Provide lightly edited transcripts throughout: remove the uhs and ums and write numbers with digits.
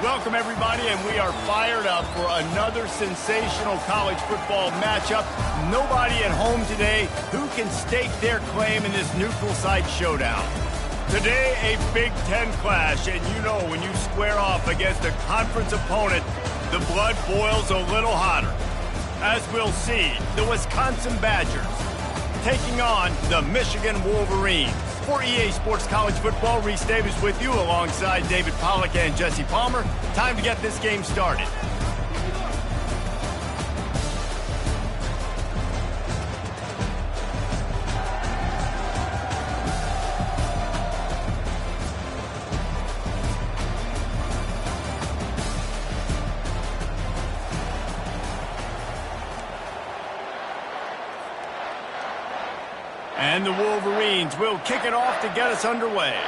Welcome, everybody, and we are fired up for another sensational college football matchup. Nobody at home today who can stake their claim in this neutral site showdown. Today, a Big Ten clash, and you know when you square off against a conference opponent, the blood boils a little hotter. As we'll see, the Wisconsin Badgers taking on the Michigan Wolverines. For EA Sports College Football, Reese Davis with you alongside David Pollack and Jesse Palmer. Time to get this game started. And the Wolverines will kick it off to get us underway.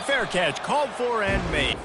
Fair catch called for and made.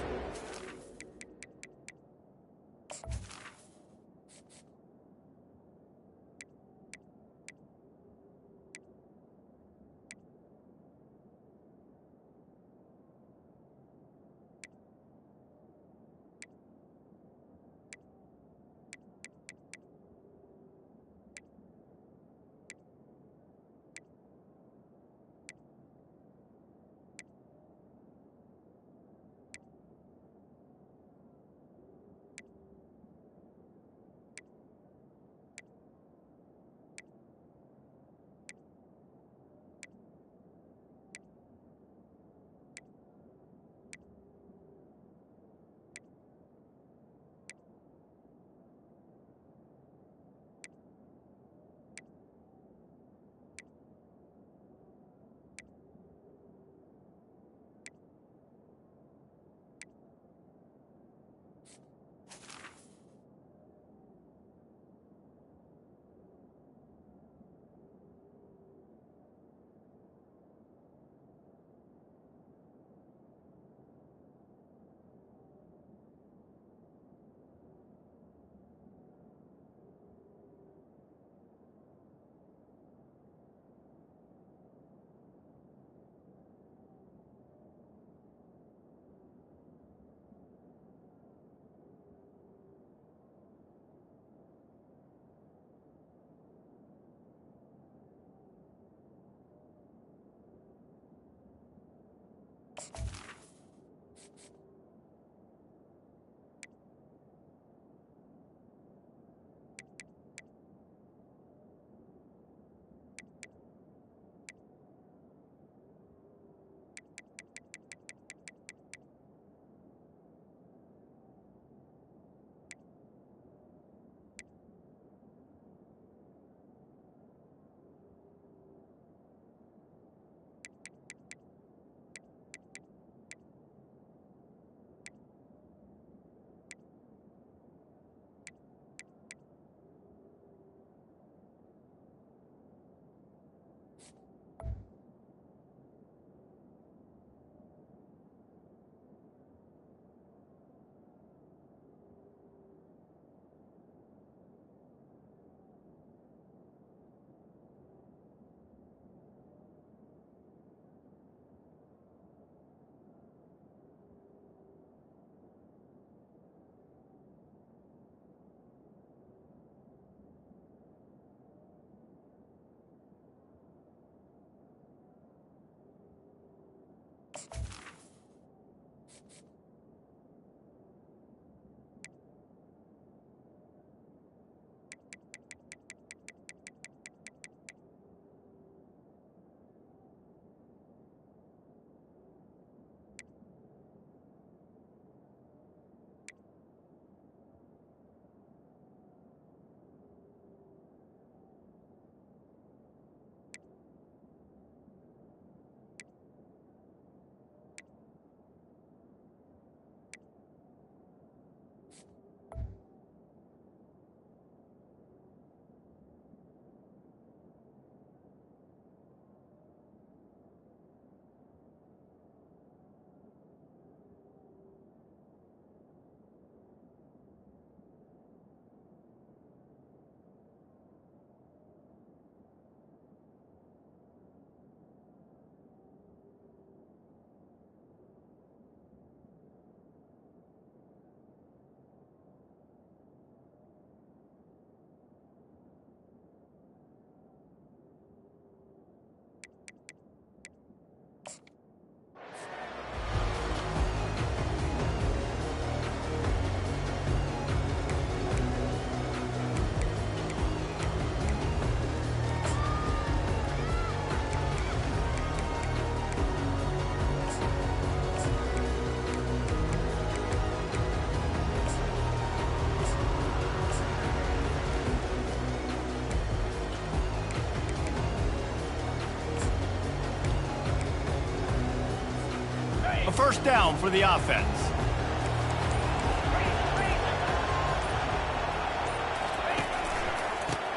first down for the offense.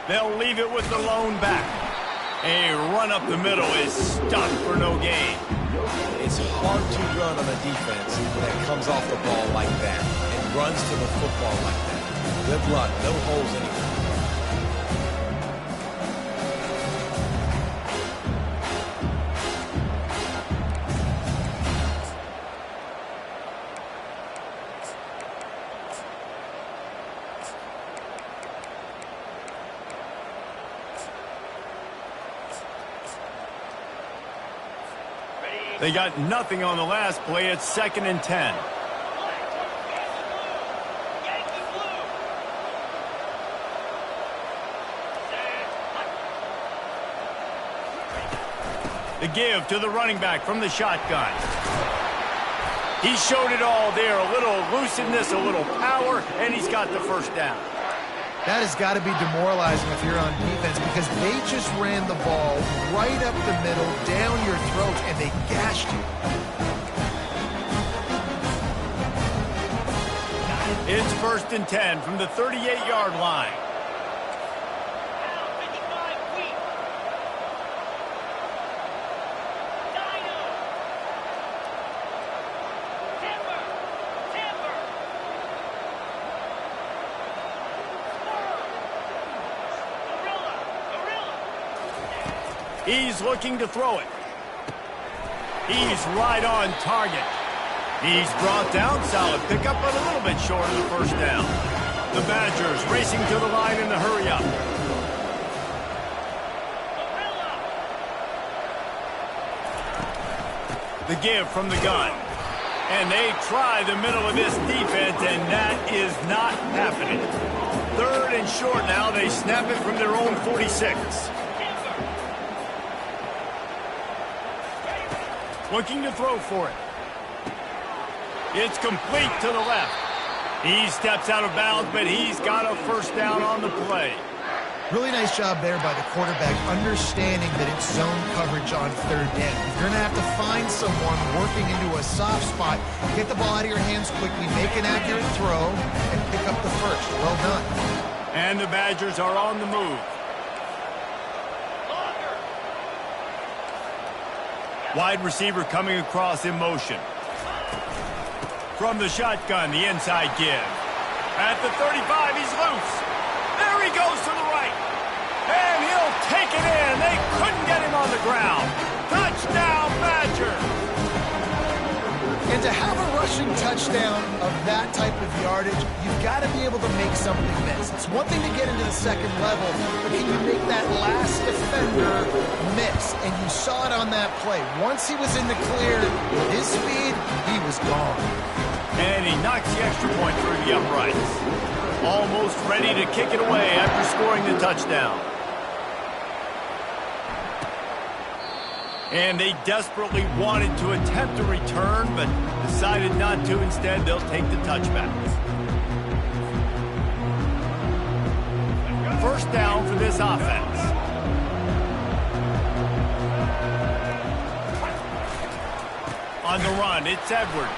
They'll leave it with the lone back. A run up the middle is stuck for no gain. It's hard to run on a defense that comes off the ball like that and runs to the football like that. Good luck. No holes anywhere. They got nothing on the last play. It's 2nd and 10. The give to the running back from the shotgun. He showed it all there. A little elusiveness, a little power, and he's got the first down. That has got to be demoralizing if you're on defense because they just ran the ball right up the middle, down your throat, and they gashed you. It's 1st and 10 from the 38-yard line. He's looking to throw it. He's right on target. He's brought down. Solid pickup, but a little bit short of the first down. The Badgers racing to the line in the hurry up. The give from the gun. And they try the middle of this defense, and that is not happening. 3rd and short now. They snap it from their own 46. Looking to throw for it. It's complete to the left. He steps out of bounds, but he's got a first down on the play. Really nice job there by the quarterback, understanding that it's zone coverage on 3rd down. You're going to have to find someone working into a soft spot, get the ball out of your hands quickly, make an accurate throw, and pick up the first. Well done. And the Badgers are on the move. Wide receiver coming across in motion. From the shotgun, the inside give. At the 35, he's loose. There he goes to the right. And he'll take it in. They couldn't get him on the ground. Touchdown, Badgers. And to have a rushing touchdown of that type of yardage, you've got to be able to make something miss. It's one thing to get into the 2nd level, but can you make that last defender miss? And you saw it on that play. Once he was in the clear, with his speed, he was gone. And he knocks the extra point through the uprights. Almost ready to kick it away after scoring the touchdown. And they desperately wanted to attempt a return, but decided not to. Instead, they'll take the touchback. First down for this offense. On the run, it's Edwards.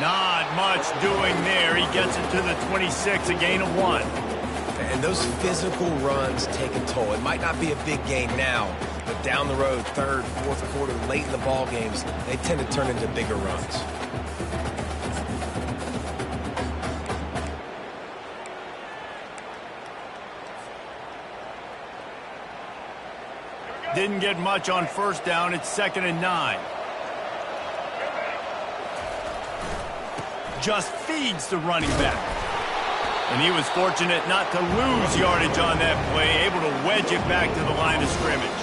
Not much doing there. He gets it to the 26, a gain of 1. And those physical runs take a toll. It might not be a big gain now, but down the road, 3rd, 4th quarter, late in the ball games, they tend to turn into bigger runs. Didn't get much on first down. It's 2nd and 9. Just feeds the running back. And he was fortunate not to lose yardage on that play, able to wedge it back to the line of scrimmage.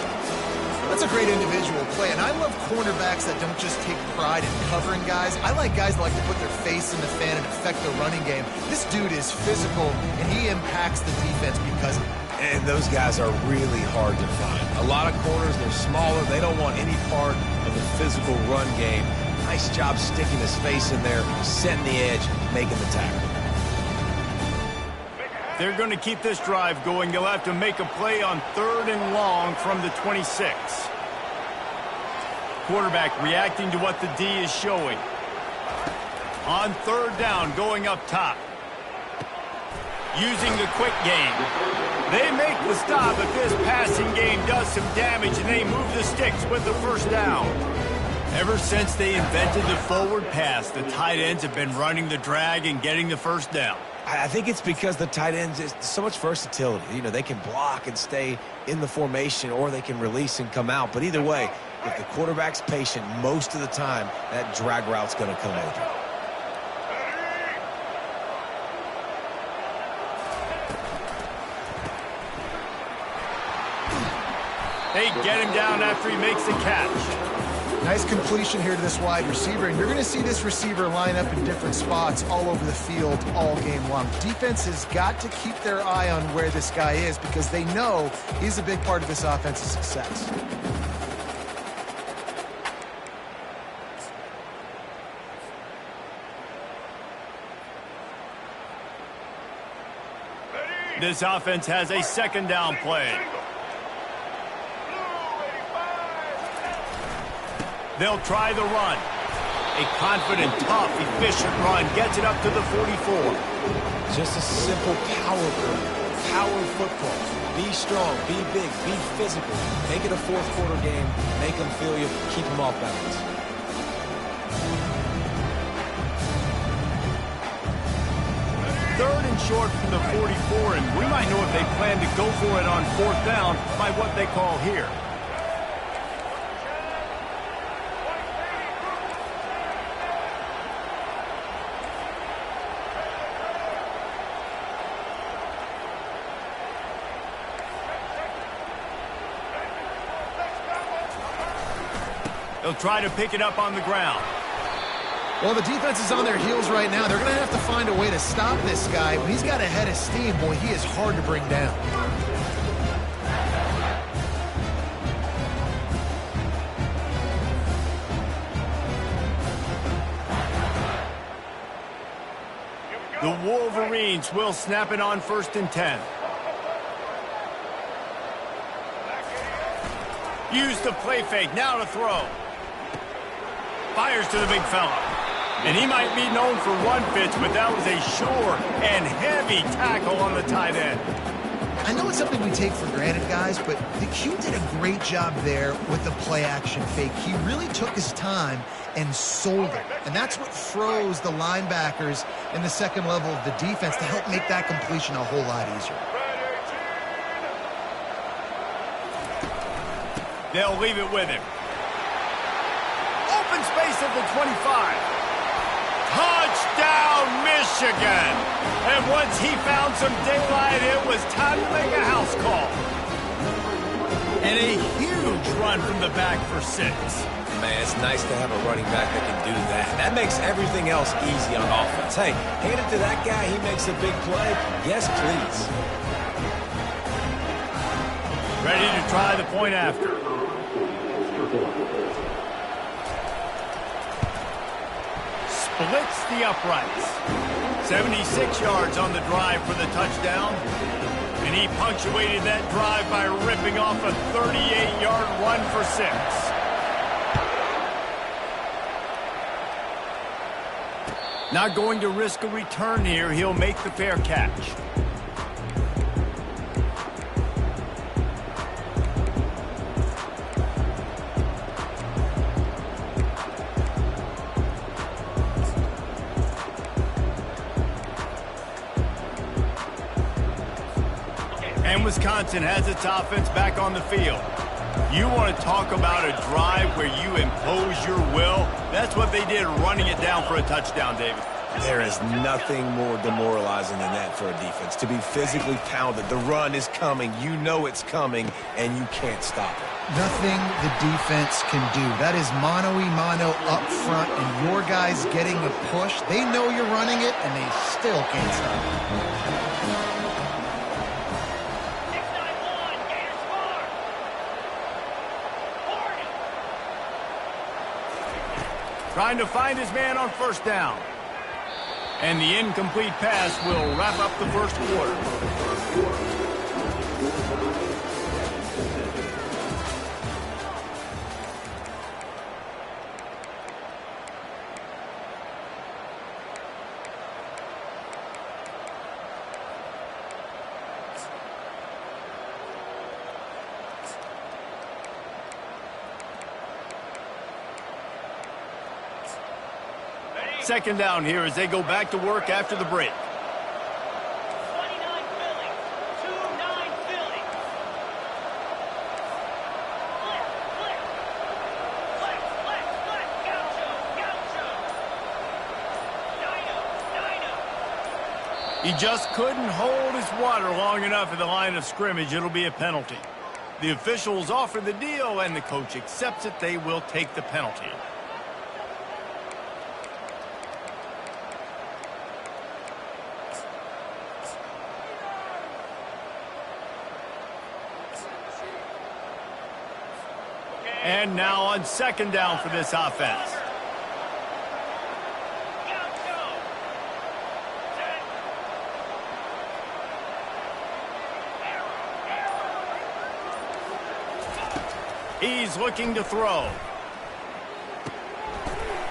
That's a great individual play, and I love cornerbacks that don't just take pride in covering guys. I like guys that like to put their face in the fan and affect the running game. This dude is physical, and he impacts the defense because of it. And those guys are really hard to find. A lot of corners, they're smaller. They don't want any part of the physical run game. Nice job sticking his face in there, setting the edge, making the tackle. They're going to keep this drive going. They'll have to make a play on 3rd and long from the 26. Quarterback reacting to what the D is showing. On third down, going up top. Using the quick game. They make the stop, but this passing game does some damage, and they move the sticks with the first down. Ever since they invented the forward pass, the tight ends have been running the drag and getting the first down. I think it's because the tight ends is so much versatility. You know, they can block and stay in the formation, or they can release and come out. But either way, if the quarterback's patient most of the time, that drag route's going to come open. They get him down after he makes the catch. Nice completion here to this wide receiver, and you're going to see this receiver line up in different spots all over the field all game long. Defense has got to keep their eye on where this guy is because they know he's a big part of this offense's success. This offense has a second down play. They'll try the run. A confident, tough, efficient run gets it up to the 44. Just a simple power play. Power football. Be strong, be big, be physical. Make it a fourth quarter game. Make them feel you. Keep them off balance. Third and short from the 44, and we might know if they plan to go for it on fourth down by what they call here. They'll try to pick it up on the ground. Well, the defense is on their heels right now. They're going to have to find a way to stop this guy. When he's got a head of steam, boy, he is hard to bring down. The Wolverines will snap it on 1st and 10. Use the play fake, now to throw. Fires to the big fella. And he might be known for run fits, but that was a sure and heavy tackle on the tight end. I know it's something we take for granted, guys, but the Q did a great job there with the play-action fake. He really took his time and sold it. And that's what froze the linebackers in the second level of the defense to help make that completion a whole lot easier. They'll leave it with him. Open space at the 25. Touchdown, Michigan! And once he found some daylight, it was time to make a house call. And a huge run from the back for 6. Man, it's nice to have a running back that can do that. That makes everything else easy on offense. Hey, hand it to that guy, he makes a big play. Yes, please. Ready to try the point after. Splits the uprights. 76 yards on the drive for the touchdown. And he punctuated that drive by ripping off a 38-yard run for 6. Not going to risk a return here. He'll make the fair catch. And Wisconsin has its offense back on the field. You want to talk about a drive where you impose your will? That's what they did, running it down for a touchdown, David. There is nothing more demoralizing than that for a defense. To be physically pounded. The run is coming. You know it's coming, and you can't stop it. Nothing the defense can do. That is mano-a-mano up front, and your guys getting a push. They know you're running it, and they still can't stop it. Trying to find his man on first down. And the incomplete pass will wrap up the first quarter. Second down here as they go back to work after the break. He just couldn't hold his water long enough at the line of scrimmage. It'll be a penalty. The officials offer the deal, and the coach accepts it. They will take the penalty. And now on second down for this offense. He's looking to throw.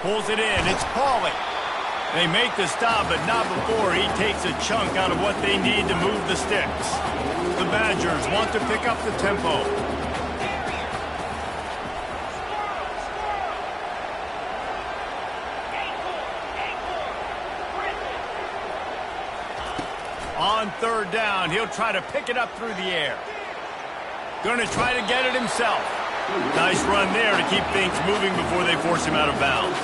Pulls it in. It's Pauly. They make the stop, but not before he takes a chunk out of what they need to move the sticks. The Badgers want to pick up the tempo. On third down, he'll try to pick it up through the air. Going to try to get it himself. Nice run there to keep things moving before they force him out of bounds.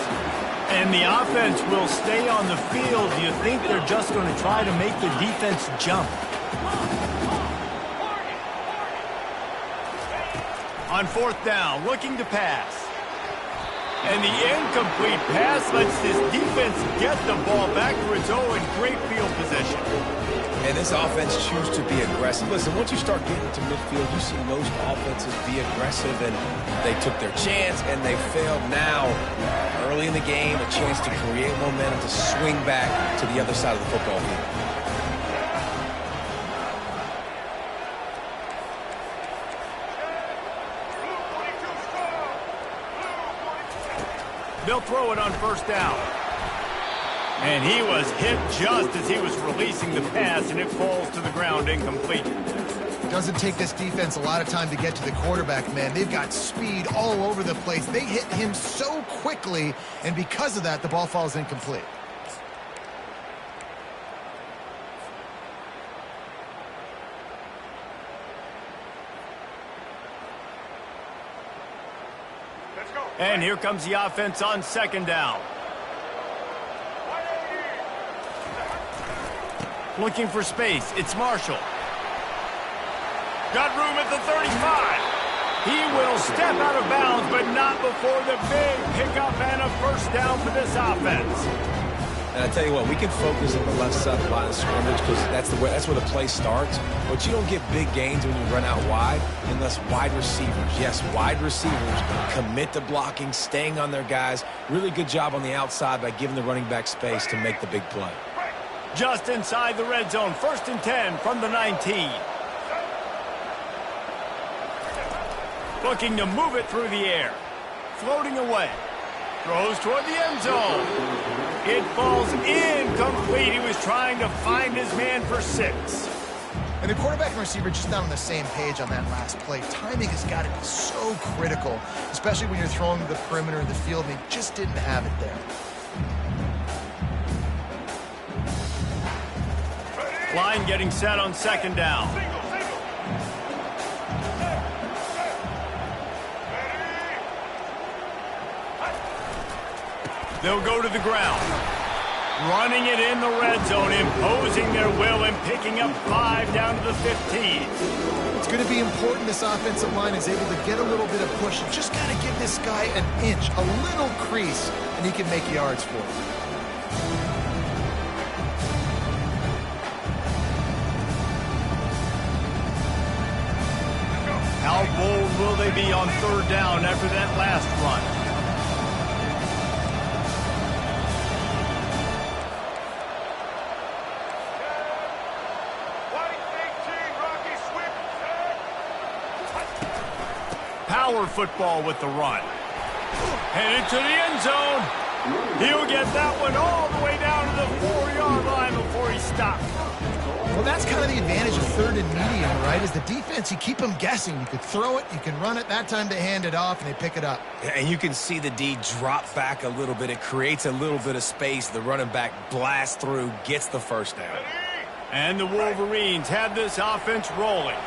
And the offense will stay on the field. Do you think they're just going to try to make the defense jump? On fourth down, looking to pass. And the incomplete pass lets this defense get the ball back for its own. Great field position. And this offense chooses to be aggressive. Listen, once you start getting to midfield, you see most offenses be aggressive, and they took their chance, and they failed. Now, early in the game, a chance to create momentum, to swing back to the other side of the football field. They'll throw it on first down. And he was hit just as he was releasing the pass, and it falls to the ground incomplete. Doesn't take this defense a lot of time to get to the quarterback, man. They've got speed all over the place. They hit him so quickly, and because of that, the ball falls incomplete. And here comes the offense on second down. Looking for space. It's Marshall. Got room at the 35. He will step out of bounds, but not before the big pickup and a first down for this offense. And I tell you what, we can focus on the left side of the line of scrimmage because that's where the play starts. But you don't get big gains when you run out wide unless wide receivers, yes, wide receivers, commit to blocking, staying on their guys. Really good job on the outside by giving the running back space to make the big play. Just inside the red zone, 1st and 10 from the 19. Looking to move it through the air. Floating away. Throws toward the end zone. It falls incomplete. He was trying to find his man for 6. And the quarterback and receiver just not on the same page on that last play. Timing has got to be so critical, especially when you're throwing to the perimeter of the field, and they just didn't have it there. Line getting set on second down. They'll go to the ground. Running it in the red zone, imposing their will and picking up 5 down to the 15. It's going to be important this offensive line is able to get a little bit of push. You just got to give this guy an inch, a little crease, and he can make yards for it. How bold will they be on third down after that last run? Power football with the run. Headed to the end zone. He'll get that one all the way down to the 4-yard line before he stops. Well, that's kind of the advantage of third and medium, right? Is the defense, you keep them guessing. You could throw it, you can run it. That time they hand it off, and they pick it up. And you can see the D drop back a little bit. It creates a little bit of space. The running back blasts through, gets the first down. And the Wolverines have this offense rolling.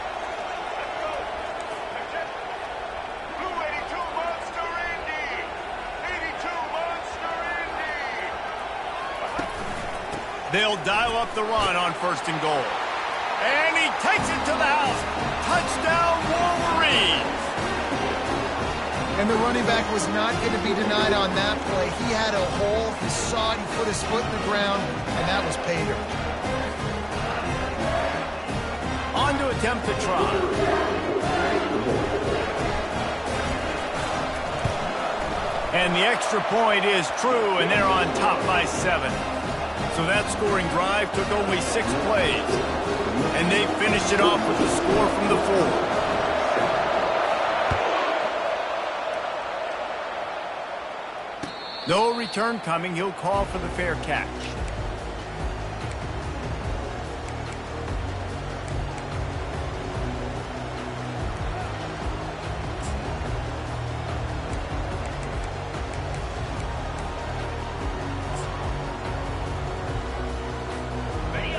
They'll dial up the run on 1st and goal. And he takes it to the house. Touchdown, Wolverines. And the running back was not going to be denied on that play. He had a hole. He saw it. He put his foot in the ground, and that was pay dirt. On to attempt the try. And the extra point is true, and they're on top by 7. So that scoring drive took only 6 plays. And they finished it off with a score from the 4. No return coming. He'll call for the fair catch.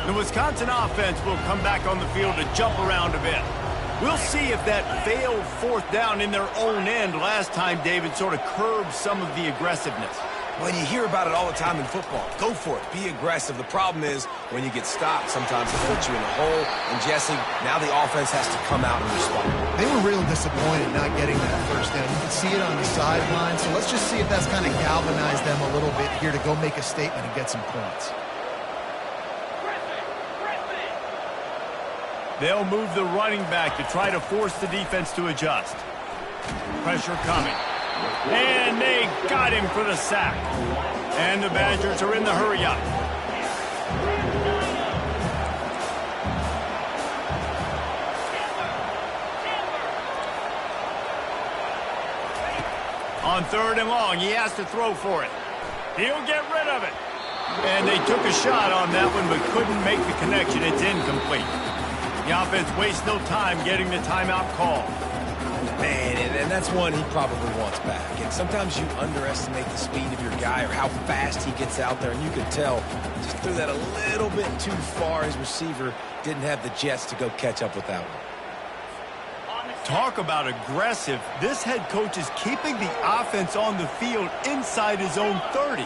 The Wisconsin offense will come back on the field to jump around a bit. We'll see if that failed 4th down in their own end last time, David, sort of curbed some of the aggressiveness. Well, you hear about it all the time in football. Go for it. Be aggressive. The problem is when you get stopped, sometimes it puts you in a hole. And, Jesse, now the offense has to come out and respond. They were real disappointed not getting that 1st down. You can see it on the sideline. So let's just see if that's kind of galvanized them a little bit here to go make a statement and get some points. They'll move the running back to try to force the defense to adjust. Pressure coming. And they got him for the sack. And the Badgers are in the hurry-up. On 3rd and long, he has to throw for it. He'll get rid of it. And they took a shot on that one but couldn't make the connection. It's incomplete. The offense wastes no time getting the timeout call. Man, and that's one he probably wants back. And sometimes you underestimate the speed of your guy or how fast he gets out there, and you can tell just threw that a little bit too far. His receiver didn't have the jets to go catch up with that one. Talk about aggressive. This head coach is keeping the offense on the field inside his own 30.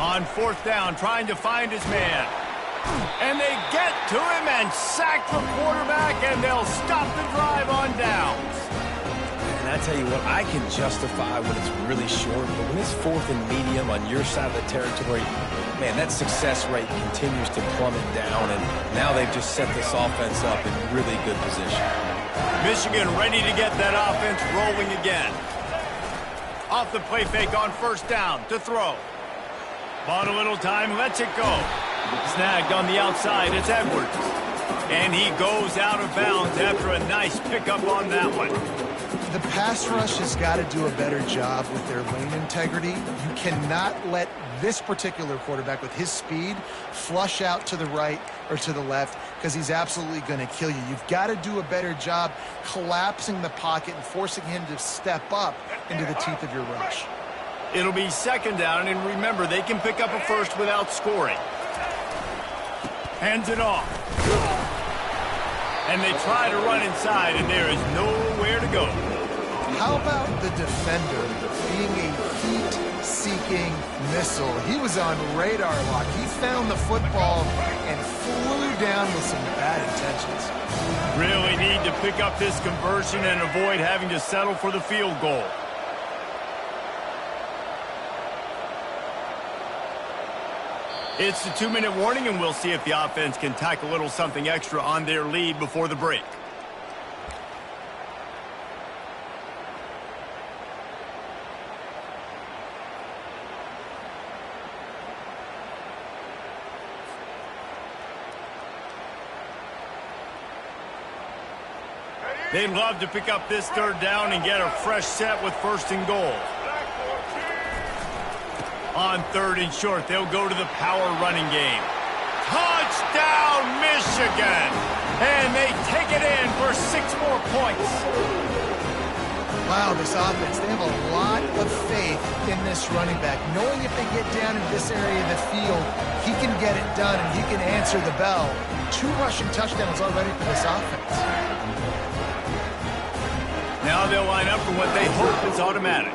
On 4th down, trying to find his man. And they get to him and sack the quarterback, and they'll stop the drive on downs. And I tell you what, I can justify when it's really short, but when it's 4th and medium on your side of the territory, man, that success rate continues to plummet down, and now they've just set this offense up in really good position. Michigan ready to get that offense rolling again. Off the play fake on 1st down to throw. Bought a little time, lets it go. Snagged on the outside, it's Edwards. And he goes out of bounds after a nice pickup on that one. The pass rush has got to do a better job with their lane integrity. You cannot let this particular quarterback with his speed flush out to the right or to the left because he's absolutely going to kill you. You've got to do a better job collapsing the pocket and forcing him to step up into the teeth of your rush. It'll be 2nd down, and remember, they can pick up a first without scoring. Hands it off. And they try to run inside, and there is nowhere to go. How about the defender being a heat-seeking missile? He was on radar lock. He found the football and flew down with some bad intentions. Really need to pick up this conversion and avoid having to settle for the field goal. It's the 2-minute warning, and we'll see if the offense can tack a little something extra on their lead before the break. They'd love to pick up this third down and get a fresh set with 1st and goal. On 3rd and short, they'll go to the power running game. Touchdown, Michigan! And they take it in for 6 more points. Wow, this offense, they have a lot of faith in this running back, knowing if they get down in this area of the field, he can get it done and he can answer the bell. 2 rushing touchdowns already for this offense. Now they'll line up for what they hope is automatic.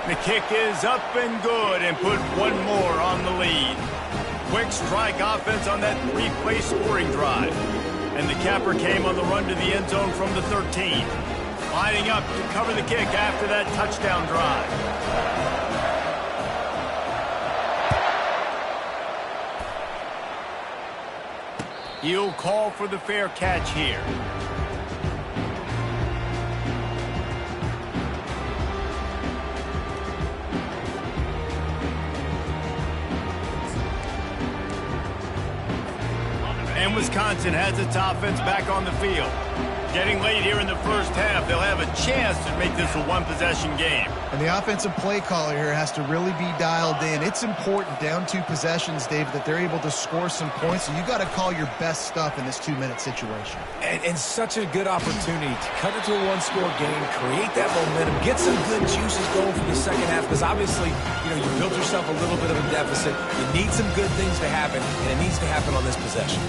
The kick is up and good and put 1 more on the lead. Quick strike offense on that 3-play scoring drive. And the capper came on the run to the end zone from the 13. Lining up to cover the kick after that touchdown drive. He'll call for the fair catch here. And Wisconsin has its offense back on the field. Getting late here in the first half, they'll have a chance to make this a 1-possession game. And the offensive play caller here has to really be dialed in. It's important down 2 possessions, David, that they're able to score some points. So you got to call your best stuff in this 2-minute situation. And such a good opportunity to cut it to a 1-score game, create that momentum, get some good juices going for the second half. Because obviously, you built yourself a little bit of a deficit. You need some good things to happen, and it needs to happen on this possession.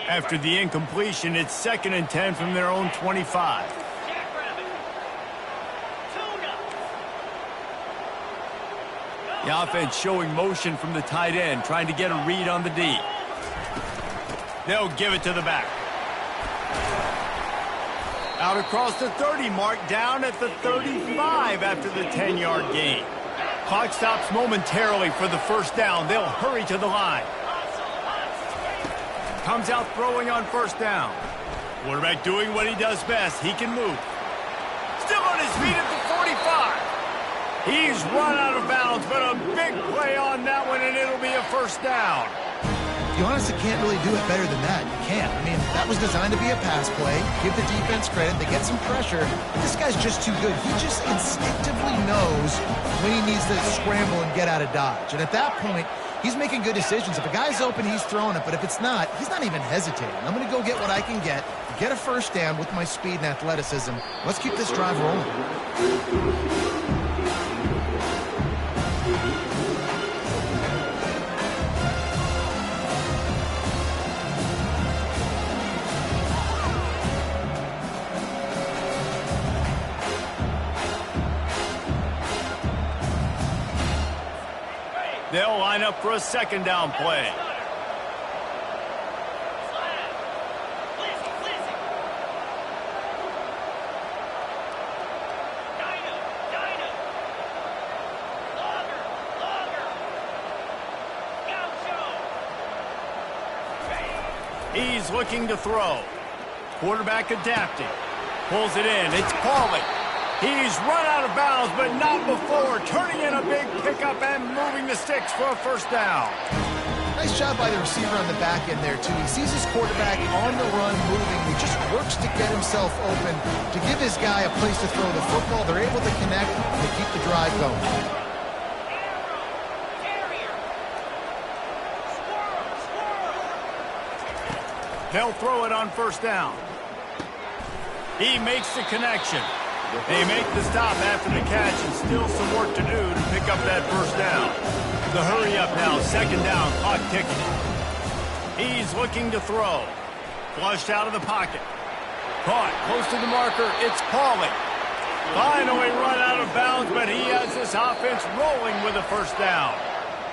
After the incompletion, it's 2nd and 10 from their own 25. The offense showing motion from the tight end, trying to get a read on the D. They'll give it to the back. Out across the 30 mark, down at the 35 after the 10-yard gain. Clock stops momentarily for the 1st down. They'll hurry to the line. Comes out throwing on 1st down. Quarterback doing what he does best. He can move. Still on his feet at the 45. He's run out of bounds, but a big play on that one, and it'll be a 1st down. You honestly can't really do it better than that. You can't. I mean, that was designed to be a pass play. Give the defense credit. They get some pressure. This guy's just too good. He just instinctively knows when he needs to scramble and get out of dodge. And at that point, he's making good decisions. If a guy's open, he's throwing it. But if it's not, he's not even hesitating. I'm going to go get what I can get a 1st down with my speed and athleticism. Let's keep this drive rolling. They'll line up for a 2nd down play. He's looking to throw. Quarterback adapting. Pulls it in. It's Pauly. He's run out of bounds, but not before. Turning in a big pickup and moving the sticks for a 1st down. Nice job by the receiver on the back end there, too. He sees his quarterback on the run moving. He just works to get himself open, to give his guy a place to throw the football. They're able to connect and to keep the drive going. They'll throw it on 1st down. He makes the connection. They make the stop after the catch, and still some work to do to pick up that 1st down. The hurry up now, 2nd down, clock ticking. He's looking to throw. Flushed out of the pocket. Caught close to the marker. It's Pauly. Finally run out of bounds, but he has this offense rolling with a 1st down.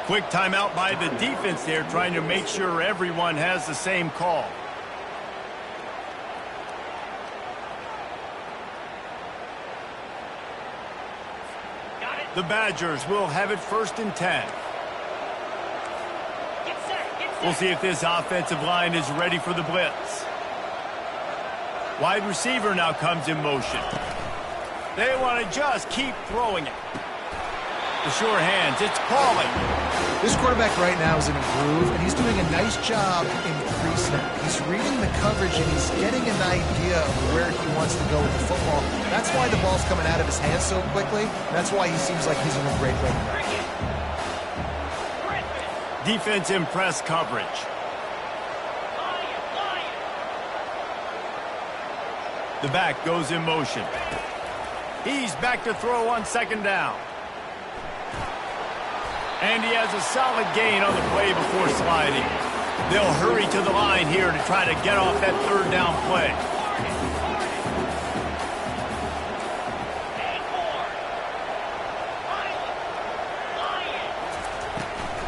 Quick timeout by the defense there, trying to make sure everyone has the same call. The Badgers will have it 1st and 10. We'll see if this offensive line is ready for the blitz. Wide receiver now comes in motion. They want to just keep throwing it. The sure hands, it's Pauling. This quarterback right now is in a groove, and he's doing a nice job in pre-snap. He's reading the coverage, and he's getting an idea of where he wants to go with the football. That's why the ball's coming out of his hands so quickly. That's why he seems like he's in a great rhythm right now. Defense in press coverage. The back goes in motion. He's back to throw on second down. And he has a solid gain on the play before sliding. They'll hurry to the line here to try to get off that third down play.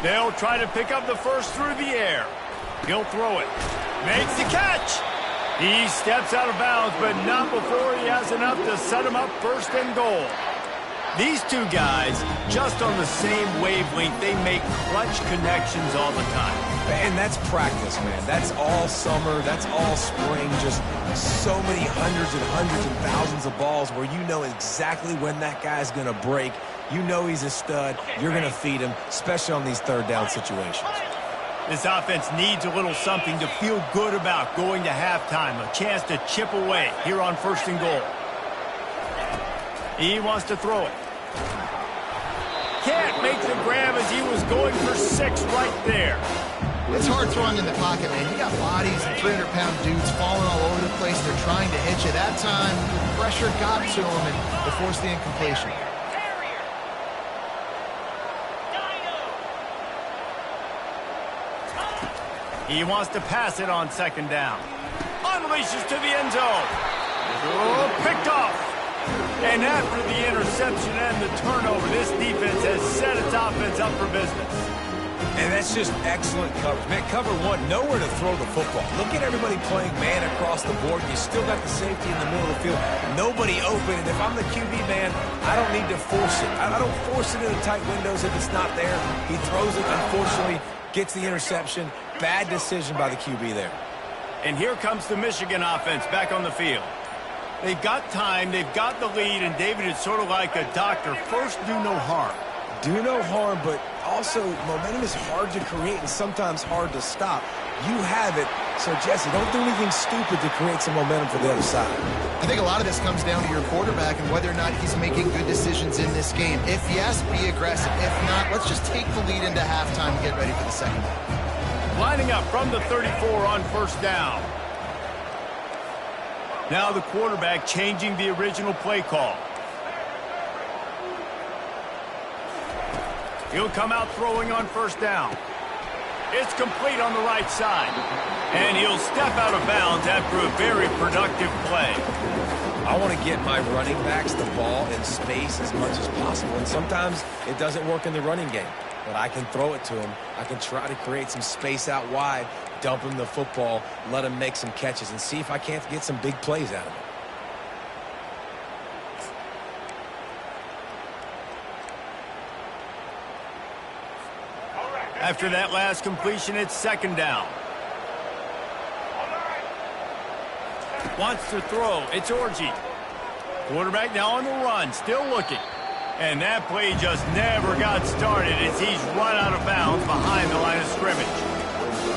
They'll try to pick up the first through the air. He'll throw it. Makes the catch. He steps out of bounds, but not before he has enough to set him up first and goal. These two guys, just on the same wavelength, they make clutch connections all the time. And that's practice, man. That's all summer. That's all spring. Just so many hundreds and thousands of balls where you know exactly when that guy's going to break. You know he's a stud. You're going to feed him, especially on these third down situations. This offense needs a little something to feel good about going to halftime. A chance to chip away here on first and goal. He wants to throw it. Can't make the grab as he was going for 6 right there. It's hard throwing in the pocket, man. You got bodies and 300-pound dudes falling all over the place. They're trying to hit you. That time, the pressure got to him, and it forced the incompletion. He wants to pass it on second down. Unleashes to the end zone. Oh, picked off. And after the interception and the turnover, this defense has set its offense up for business. And that's just excellent coverage. Man, cover one, nowhere to throw the football. Look at everybody playing man across the board. You still got the safety in the middle of the field. Nobody open. And if I'm the QB, man, I don't need to force it. I don't force it into tight windows if it's not there. He throws it, unfortunately, gets the interception. Bad decision by the QB there. And here comes the Michigan offense back on the field. They've got time, they've got the lead, and David, it's sort of like a doctor. First, do no harm. Do no harm, but also momentum is hard to create and sometimes hard to stop. You have it, so Jesse, don't do anything stupid to create some momentum for the other side. I think a lot of this comes down to your quarterback and whether or not he's making good decisions in this game. If yes, be aggressive. If not, let's just take the lead into halftime and get ready for the second half. Lining up from the 34 on first down. Now the quarterback changing the original play call. He'll come out throwing on first down. It's complete on the right side. And he'll step out of bounds after a very productive play. I want to get my running backs the ball in space as much as possible. And sometimes it doesn't work in the running game. But I can throw it to him. I can try to create some space out wide, dump him the football, let him make some catches, and see if I can't get some big plays out of him. After that last completion, it's second down. Wants to throw. It's Orji. Quarterback now on the run, still looking. And that play just never got started as he's run out of bounds behind the line of scrimmage.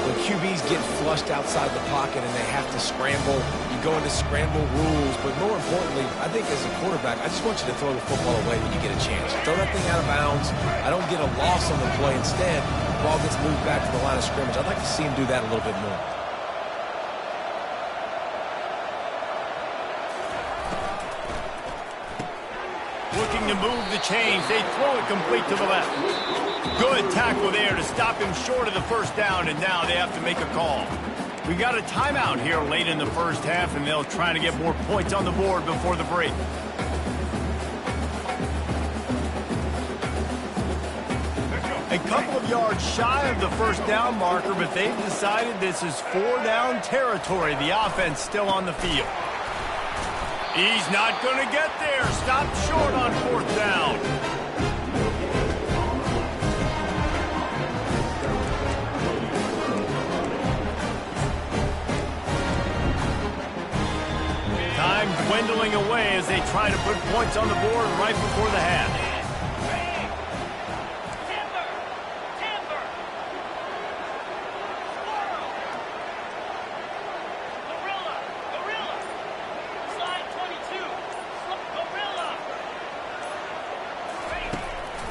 When QBs get flushed outside the pocket and they have to scramble, you go into scramble rules. But more importantly, I think as a quarterback, I just want you to throw the football away when you get a chance. Throw that thing out of bounds. I don't get a loss on the play. Instead, the ball gets moved back to the line of scrimmage. I'd like to see him do that a little bit more. Looking to move the chains. They throw it complete to the left. Good tackle there to stop him short of the first down, and now they have to make a call. We got a timeout here late in the first half, and they'll try to get more points on the board before the break. A couple of yards shy of the first down marker, but they've decided this is 4-down territory. The offense still on the field. He's not going to get there. Stopped short on fourth down. dwindling away as they try to put points on the board right before the half.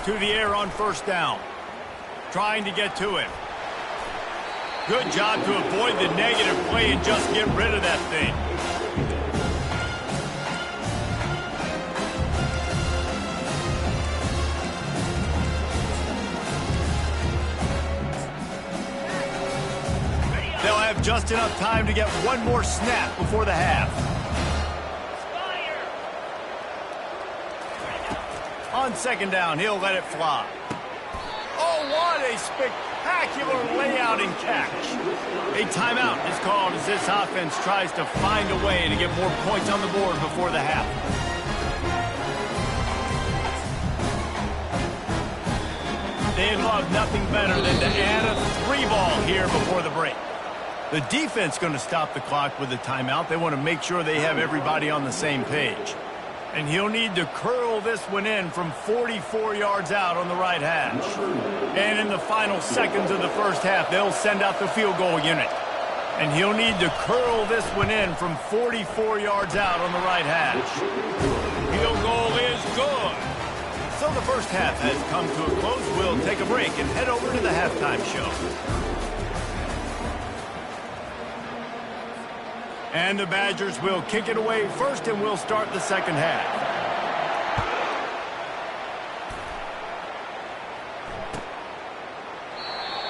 To the air on first down. Trying to get to him. Good job to avoid the negative play and just get rid of that thing. They'll have just enough time to get one more snap before the half. On second down, he'll let it fly. Oh, what a spectacular layout and catch. A timeout is called as this offense tries to find a way to get more points on the board before the half. They'd love nothing better than to add a 3-ball here before the break. The defense going to stop the clock with a timeout. They want to make sure they have everybody on the same page. And he'll need to curl this one in from 44 yards out on the right hash. And in the final seconds of the first half, they'll send out the field goal unit. And he'll need to curl this one in from 44 yards out on the right hash. Field goal is good. So the first half has come to a close. We'll take a break and head over to the halftime show. And the Badgers will kick it away first, and we'll start the second half.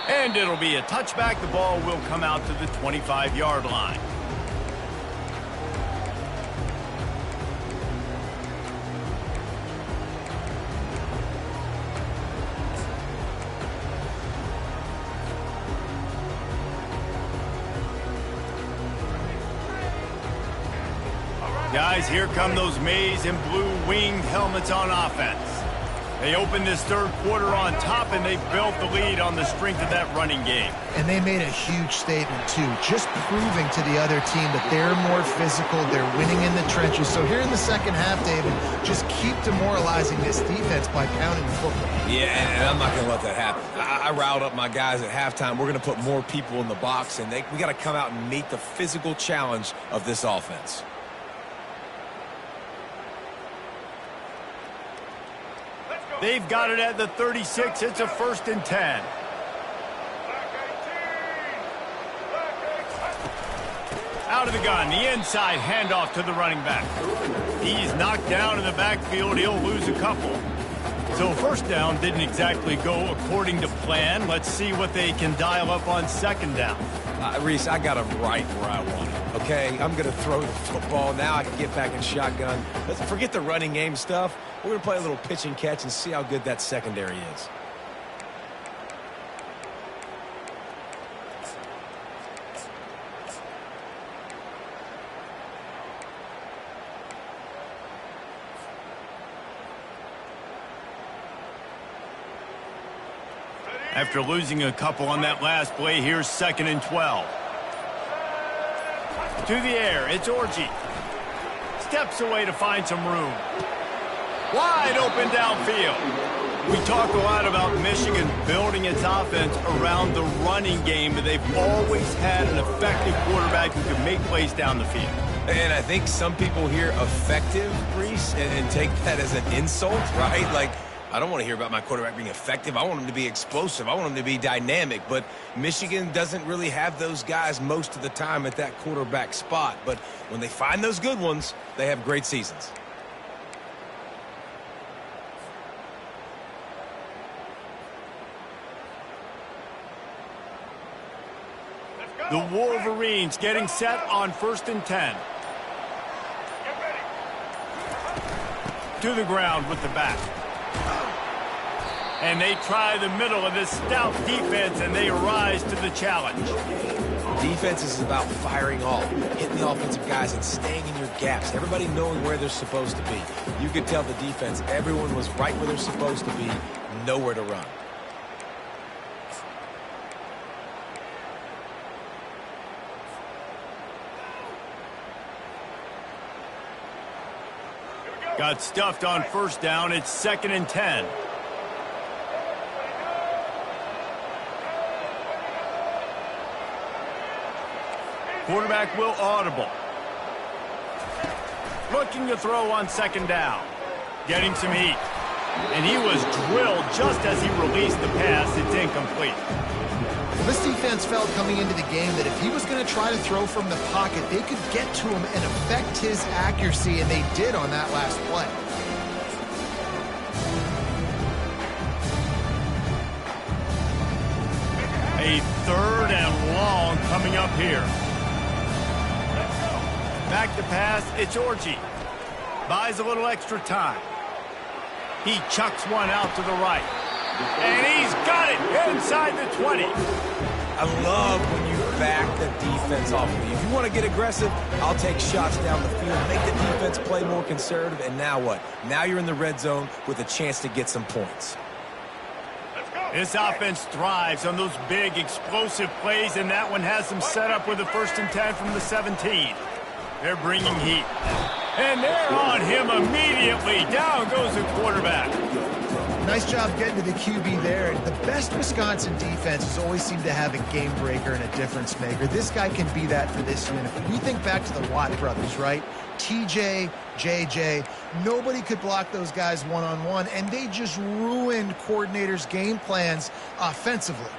And it'll be a touchback. The ball will come out to the 25-yard line. Guys, here come those maize and blue winged helmets on offense. They opened this third quarter on top, and they built the lead on the strength of that running game. And they made a huge statement, too, just proving to the other team that they're more physical, they're winning in the trenches. So here in the second half, David, just keep demoralizing this defense by pounding the football. Yeah, and I'm not going to let that happen. I riled up my guys at halftime. We're going to put more people in the box, and we got to come out and meet the physical challenge of this offense. They've got it at the 36. It's a 1st and 10. Out of the gun, the inside handoff to the running back. He's knocked down in the backfield. He'll lose a couple. So first down didn't exactly go according to plan. Let's see what they can dial up on second down. Reese, I got him right where I want it, okay? I'm going to throw the football. Now I can get back in shotgun. Let's forget the running game stuff. We're going to play a little pitch and catch and see how good that secondary is. After losing a couple on that last play, here's 2nd and 12. To the air, it's Orji. Steps away to find some room. Wide open downfield. We talk a lot about Michigan building its offense around the running game, but they've always had an effective quarterback who can make plays down the field. And I think some people hear effective, Reese, and take that as an insult, right? Like, I don't want to hear about my quarterback being effective. I want him to be explosive. I want him to be dynamic. But Michigan doesn't really have those guys most of the time at that quarterback spot. But when they find those good ones, they have great seasons. The Wolverines getting set on 1st and 10. To the ground with the back. And they try the middle of this stout defense, and they rise to the challenge. Defense is about firing off, hitting the offensive guys and staying in your gaps. Everybody knowing where they're supposed to be. You could tell the defense, everyone was right where they're supposed to be, nowhere to run. Got stuffed on first down. It's 2nd and 10. Quarterback will audible. Looking to throw on 2nd down. Getting some heat. And he was drilled just as he released the pass. It's incomplete. Well, this defense felt coming into the game that if he was going to try to throw from the pocket, they could get to him and affect his accuracy, and they did on that last play. A 3rd and long coming up here. Back to pass, it's Orji. Buys a little extra time. He chucks one out to the right. And he's got it inside the 20. I love when you back the defense off of you. If you want to get aggressive, I'll take shots down the field, make the defense play more conservative, and now what? Now you're in the red zone with a chance to get some points. This offense thrives on those big, explosive plays, and that one has them set up with a 1st and 10 from the 17. They're bringing heat. And they're on him immediately. Down goes the quarterback. Nice job getting to the QB there. The best Wisconsin defenses always seem to have a game breaker and a difference maker. This guy can be that for this unit. We think back to the Watt brothers, right? TJ, JJ, nobody could block those guys one-on-one, and they just ruined coordinators' game plans offensively.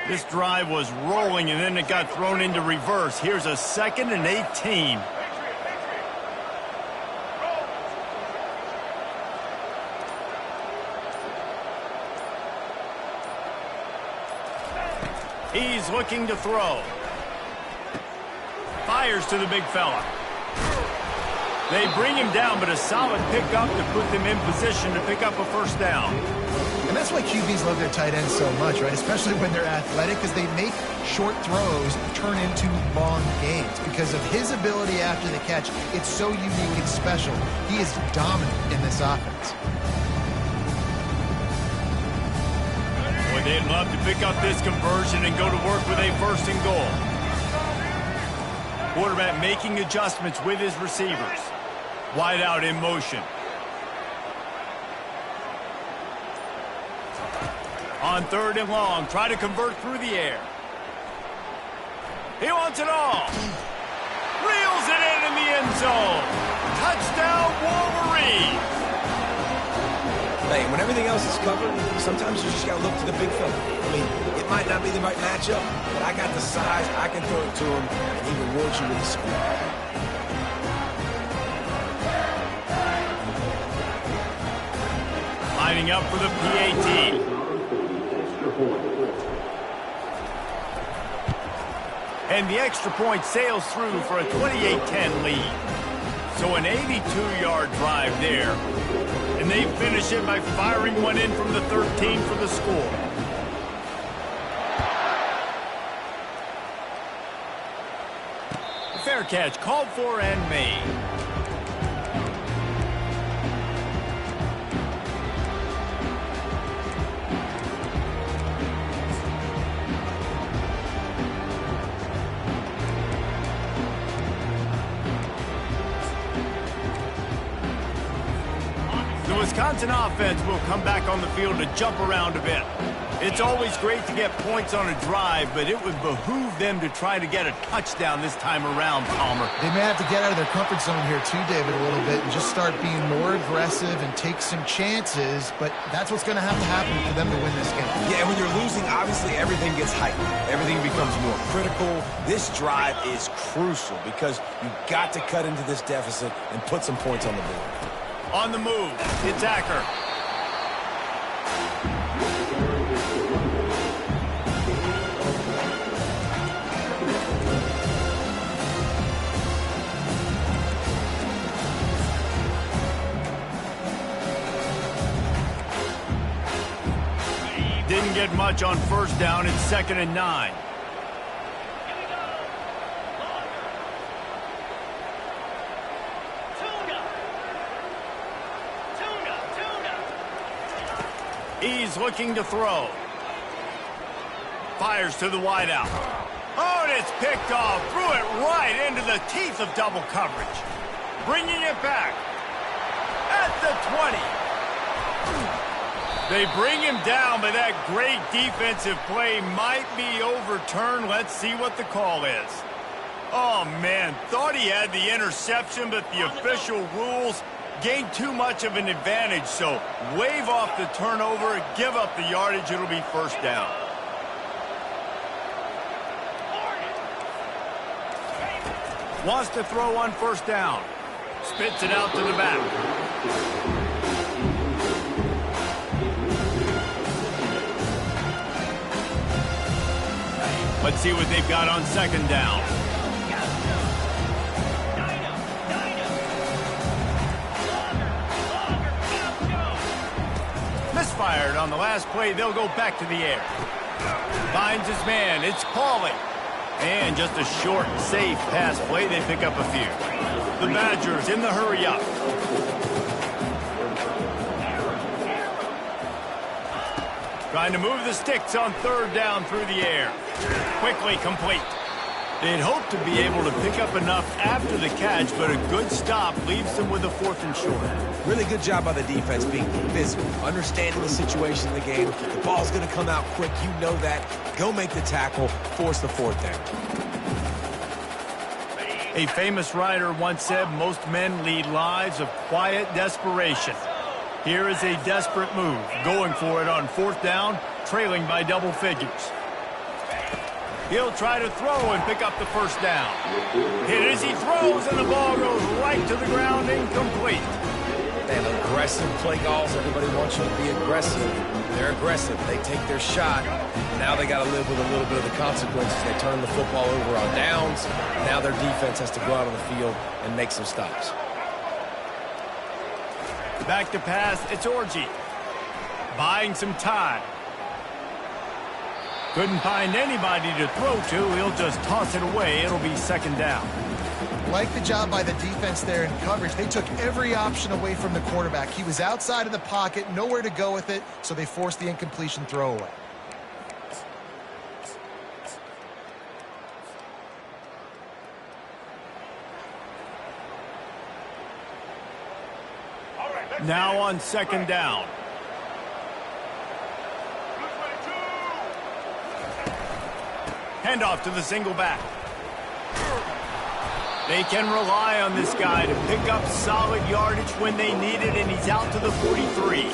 This drive was rolling, and then it got thrown into reverse. Here's a 2nd and 18. He's looking to throw. Fires to the big fella. They bring him down, but a solid pickup to put them in position to pick up a 1st down. And that's why QBs love their tight ends so much, right? Especially when they're athletic, because they make short throws turn into long gains. Because of his ability after the catch, it's so unique and special. He is dominant in this offense. Boy, they'd love to pick up this conversion and go to work with a 1st and goal. Quarterback making adjustments with his receivers. Wide out in motion. On 3rd and long, try to convert through the air. He wants it all. Reels it in the end zone. Touchdown, Wolverine. Hey, when everything else is covered, sometimes you just got to look to the big fella. I mean, it might not be the right matchup, but I got the size, I can throw it to him, and he rewards you with the score. Lining up for the PAT. And the extra point sails through for a 28-10 lead. So an 82-yard drive there. And they finish it by firing one in from the 13 for the score. Fair catch called for and made. The Wisconsin offense will come back on the field to jump around a bit. It's always great to get points on a drive, but it would behoove them to try to get a touchdown this time around, Palmer. They may have to get out of their comfort zone here too, David, a little bit and just start being more aggressive and take some chances, but that's what's going to have to happen for them to win this game. Yeah, and when you're losing, obviously everything gets heightened. Everything becomes more critical. This drive is crucial because you've got to cut into this deficit and put some points on the board. On the move, it's Acker. Didn't get much on 1st down. It's 2nd and 9. He's looking to throw. Fires to the wideout. Oh, and it's picked off. Threw it right into the teeth of double coverage. Bringing it back at the 20. They bring him down, but that great defensive play might be overturned. Let's see what the call is. Oh, man, thought he had the interception, but the official rules gained too much of an advantage, so wave off the turnover, give up the yardage, it'll be first down. Wants to throw on first down. Spits it out to the back. Let's see what they've got on second down. Misfired on the last play. They'll go back to the air. Finds his man. It's Pauly. And just a short, safe pass play. They pick up a few. The Badgers in the hurry up. Trying to move the sticks on third down through the air. Quickly complete. They'd hope to be able to pick up enough after the catch, but a good stop leaves them with a 4th and short. Really good job by the defense being physical, understanding the situation in the game. The ball's going to come out quick. You know that. Go make the tackle, force the 4th down. A famous writer once said, most men lead lives of quiet desperation. Here is a desperate move, going for it on 4th down, trailing by double figures. He'll try to throw and pick up the first down. Hit as he throws, and the ball goes right to the ground, incomplete. They have aggressive play calls. Everybody wants you to be aggressive. They're aggressive. They take their shot. Now they got to live with a little bit of the consequences. They turn the football over on downs. Now their defense has to go out on the field and make some stops. Back to pass, it's Orji. Buying some time. Couldn't find anybody to throw to. He'll just toss it away. It'll be second down. Like the job by the defense there in coverage. They took every option away from the quarterback. He was outside of the pocket, nowhere to go with it, so they forced the incompletion throwaway. Now on second down. Handoff to the single back. They can rely on this guy to pick up solid yardage when they need it, and he's out to the 43.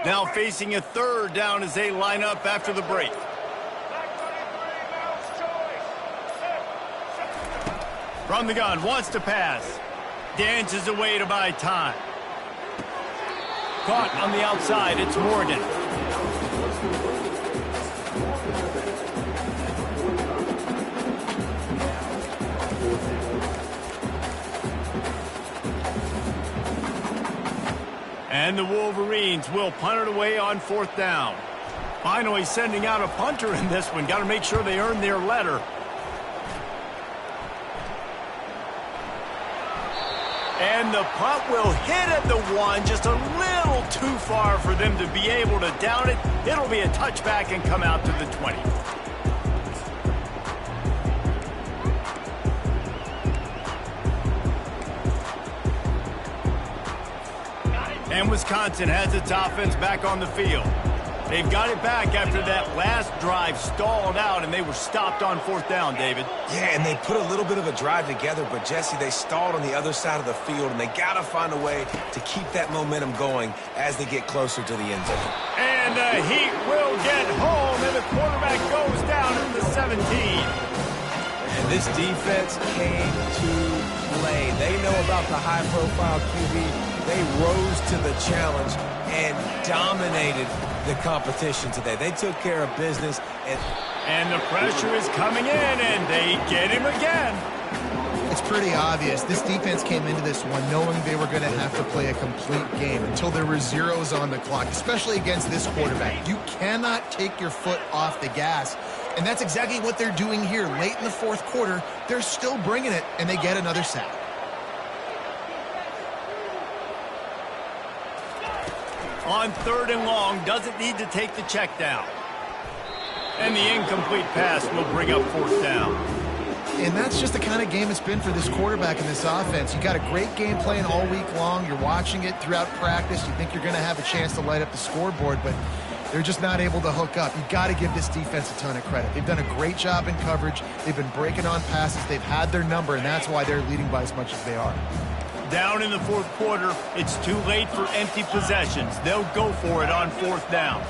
Now facing a third down as they line up after the break. From the gun, wants to pass. Dances away to buy time. Caught on the outside, it's Morgan. And the Wolverines will punt it away on fourth down. Finally sending out a punter in this one. Got to make sure they earn their letter. And the punt will hit at the one, just a little too far for them to be able to down it. It'll be a touchback and come out to the 20. And Wisconsin has its offense back on the field. They've got it back after that last drive stalled out, and they were stopped on 4th down, David. Yeah, and they put a little bit of a drive together, but, Jesse, they stalled on the other side of the field, and they got to find a way to keep that momentum going as they get closer to the end zone. And the Heat will get home, and the quarterback goes down at the 17. And this defense came to play. They know about the high-profile QB. They rose to the challenge and dominated the competition today. They took care of business. And the pressure is coming in, and they get him again. It's pretty obvious. This defense came into this one knowing they were going to have to play a complete game until there were zeros on the clock, especially against this quarterback. You cannot take your foot off the gas, and that's exactly what they're doing here. Late in the 4th quarter, they're still bringing it, and they get another sack. On 3rd and long, doesn't need to take the check down. And the incomplete pass will bring up 4th down. And that's just the kind of game it's been for this quarterback in this offense. You got a great game plan all week long. You're watching it throughout practice. You think you're going to have a chance to light up the scoreboard, but they're just not able to hook up. You've got to give this defense a ton of credit. They've done a great job in coverage. They've been breaking on passes. They've had their number, and that's why they're leading by as much as they are. Down in the 4th quarter, it's too late for empty possessions. They'll go for it on 4th down.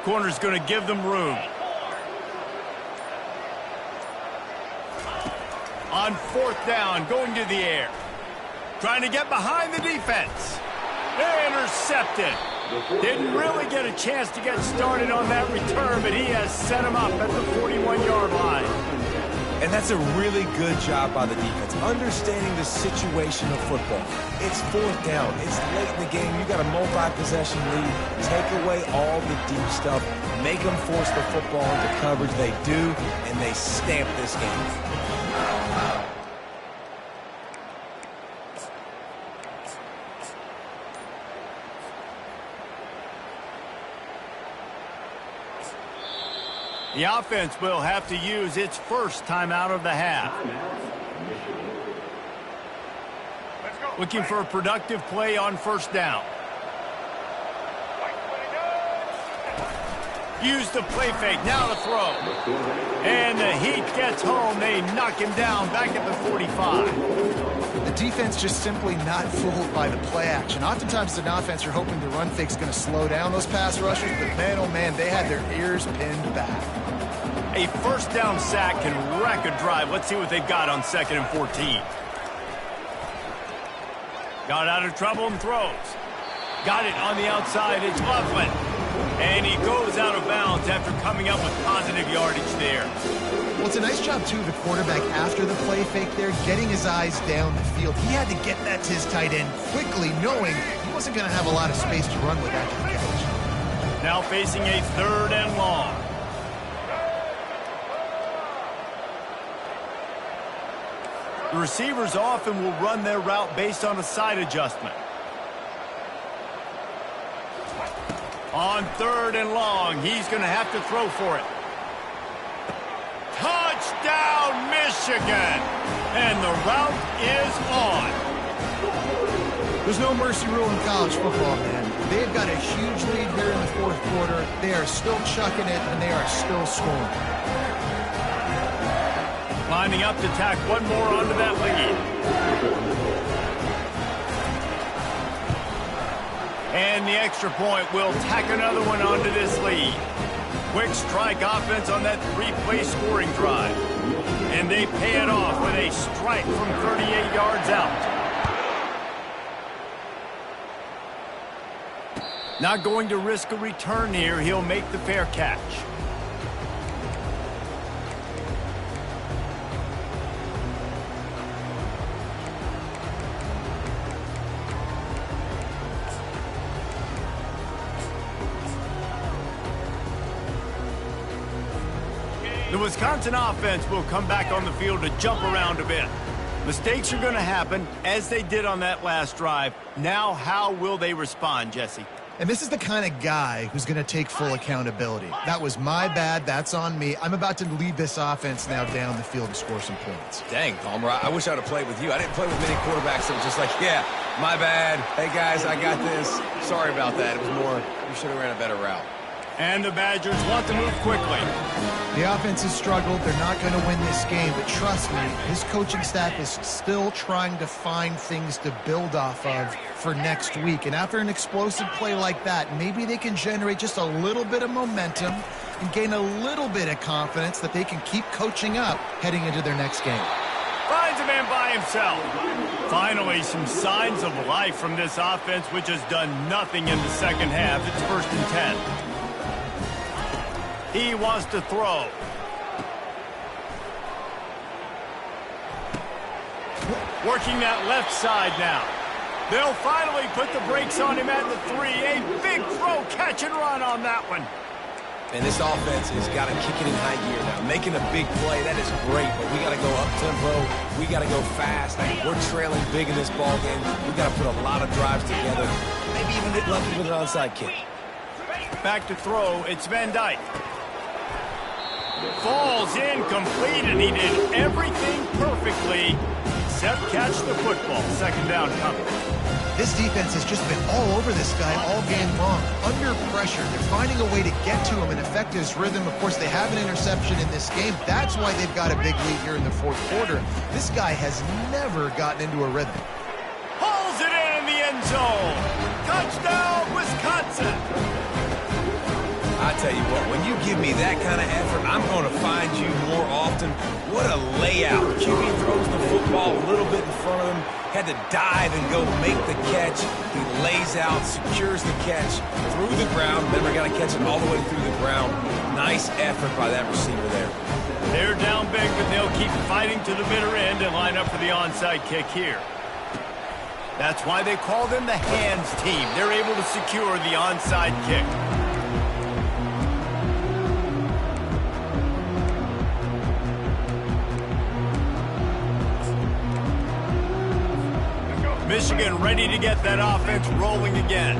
Corner's going to give them room. On 4th down, going to the air. Trying to get behind the defense. Intercepted. Didn't really get a chance to get started on that return, but he has set him up at the 41-yard line. And that's a really good job by the defense, understanding the situation of football. It's 4th down. It's late in the game. You got a multi-possession lead. Take away all the deep stuff. Make them force the football into coverage. They do, and they stamp this game. The offense will have to use its first timeout of the half. Looking for a productive play on 1st down. Use the play fake, now the throw. And the Heat gets home. They knock him down back at the 45. The defense just simply not fooled by the play action. Oftentimes, an offense, you're hoping the run fake's going to slow down those pass rushers, but man, oh man, they had their ears pinned back. A 1st down sack can wreck a drive. Let's see what they've got on 2nd and 14. Got out of trouble and throws. Got it on the outside. It's Loveland. And he goes out of bounds after coming up with positive yardage there. Well, it's a nice job, too, the quarterback, after the play fake there, getting his eyes down the field. He had to get that to his tight end quickly, knowing he wasn't going to have a lot of space to run with after the catch. Now facing a 3rd and long. The receivers often will run their route based on a side adjustment. On 3rd and long, he's going to have to throw for it. Touchdown, Michigan! And the route is on. There's no mercy rule in college football, man. They've got a huge lead here in the 4th quarter. They are still chucking it, and they are still scoring. Lining up to tack one more onto that lead. And the extra point will tack another one onto this lead. Quick strike offense on that 3-play scoring drive. And they pay it off with a strike from 38 yards out. Not going to risk a return here. He'll make the fair catch. The Wisconsin offense will come back on the field to jump around a bit. Mistakes are going to happen, as they did on that last drive. Now, how will they respond, Jesse? And this is the kind of guy who's going to take full accountability. That was my bad. That's on me. I'm about to lead this offense now down the field and score some points. Dang, Palmer, I wish I would have played with you. I didn't play with many quarterbacks that were just like, yeah, my bad. Hey, guys, I got this. Sorry about that. It was more, you should have ran a better route. And the Badgers want to move quickly. The offense has struggled. They're not going to win this game, but trust me, his coaching staff is still trying to find things to build off of for next week. And after an explosive play like that, maybe they can generate just a little bit of momentum and gain a little bit of confidence that they can keep coaching up heading into their next game. Finds a man by himself. Finally, some signs of life from this offense, which has done nothing in the second half. It's 1st and 10. He wants to throw. Working that left side now. They'll finally put the brakes on him at the 3. A big throw, catch and run on that one. And this offense has got to kick it in high gear now. Making a big play, that is great, but we got to go up-tempo. We got to go fast. We're trailing big in this ball game. We got to put a lot of drives together. Maybe even get lucky with an onside kick. Back to throw, it's Van Dyke. Falls incomplete, and he did everything perfectly except catch the football. 2nd down coming. This defense has just been all over this guy all game long. Under pressure, they're finding a way to get to him and affect his rhythm. Of course, they have an interception in this game. That's why they've got a big lead here in the 4th quarter. This guy has never gotten into a rhythm. Hauls it in the end zone. Touchdown, Wisconsin. I tell you what, when you give me that kind of effort, I'm going to find you more often. What a layout. QB throws the football a little bit in front of him, had to dive and go make the catch. He lays out, secures the catch through the ground. Remember, got to catch it all the way through the ground. Nice effort by that receiver there. They're down big, but they'll keep fighting to the bitter end and line up for the onside kick here. That's why they call them the hands team. They're able to secure the onside kick. Michigan ready to get that offense rolling again.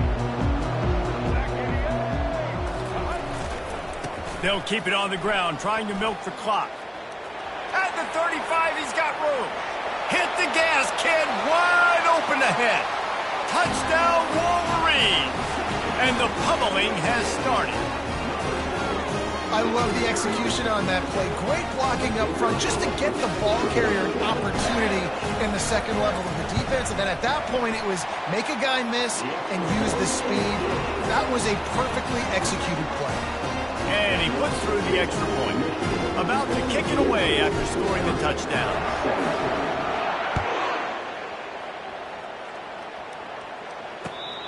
They'll keep it on the ground, trying to milk the clock. At the 35, he's got room. Hit the gas, kid, wide open ahead. Touchdown, Wolverines. And the pummeling has started. I love the execution on that play. Great blocking up front just to get the ball carrier an opportunity in the 2nd level of the defense. And then at that point, it was make a guy miss and use the speed. That was a perfectly executed play. And he puts through the extra point. About to kick it away after scoring the touchdown.